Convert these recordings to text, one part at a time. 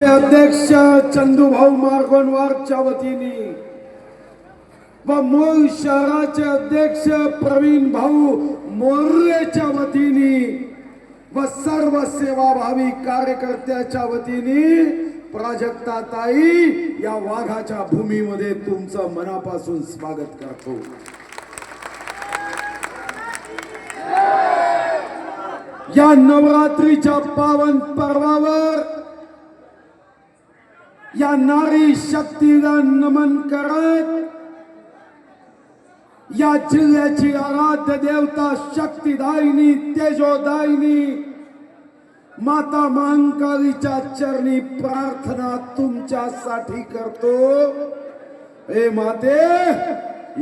अध्यक्ष चंदूभाऊ मार्गोनवारच्या वतीने व मूळ शहराचे अध्यक्ष प्रवीण भाऊ मोर्रेच्या वतीने व सर्व सेवाभावी कार्यकर्त्याच्या वतीने प्राजक्ताताई या वाघाच्या भूमीमध्ये तुमचं मनापासून स्वागत करतो। या नवरात्रीच्या पावन पर्वावर या नारी शक्तीला नमन करत या जिल्ह्याची आराध्य देवता शक्तिदायिनी तेजोदायिनी माता महाकालीच्या चरणी प्रार्थना तुमच्यासाठी करतो। हे माते,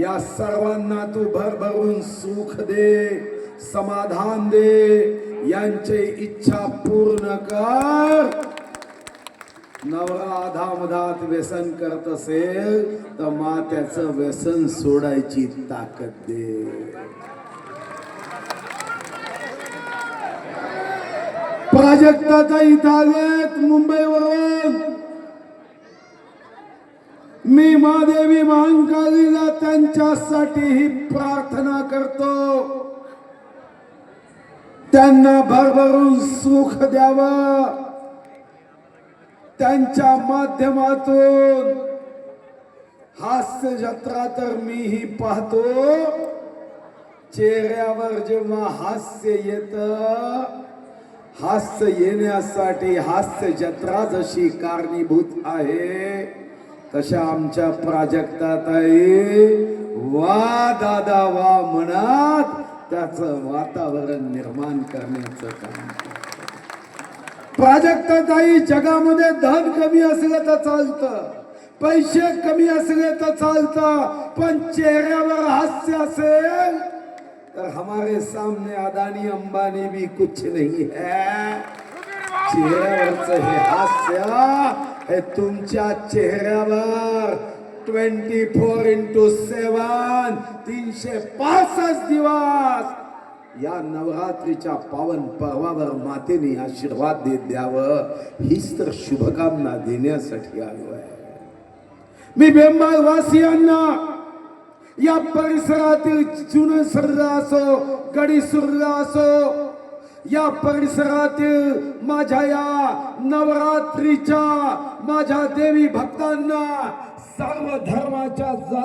या सर्वांना तू भरभरून सुख दे, समाधान दे, यांची इच्छा पूर्ण कर। नवरा आधामधात व्यसन करत असेल तर मात्याचं व्यसन सोडायची ताकद दे। प्राजक्ताताई आलेत मुंबईवरून। मी महादेवी महाकालीला त्यांच्यासाठी ही प्रार्थना करतो, त्यांना भरभरून सुख द्यावं। त्यांच्या माध्यमातून हास्य जत्रा तर मीही पाहतो। चेहऱ्यावर जेव्हा हास्य येतं, हास्य येण्यासाठी हास्य जत्रा जशी कारणीभूत आहे, तशा आमच्या प्राजक्ताताई वा दादा वा म्हणत त्याचं वातावरण निर्माण करण्याचं काम। प्राजक्ताताई, जगामध्ये धन कमी असलं तर चालतं, पैसे कमी असले तर चालतं, पण चेहऱ्यावर हास्य असेल तर हमारे सामने अदानी अंबानी भी कुछ नहीं है। चेहऱ्यावरचं हे हास्य हे तुमच्या चेहऱ्यावर 24x7 365 दिवस या नवरात्रीच्या पावन पर्वावर मातेने आशीर्वाद देत द्यावं, हीच तर शुभकामना देण्यासाठी आलो आहे। मी बेंबाळ वासियांना, या परिसरातील जुनं सुरला असो गडी सुरला असो, या परिसरातील माझ्या या नवरात्रीच्या माझ्या देवी भक्तांना, सर्व धर्माच्या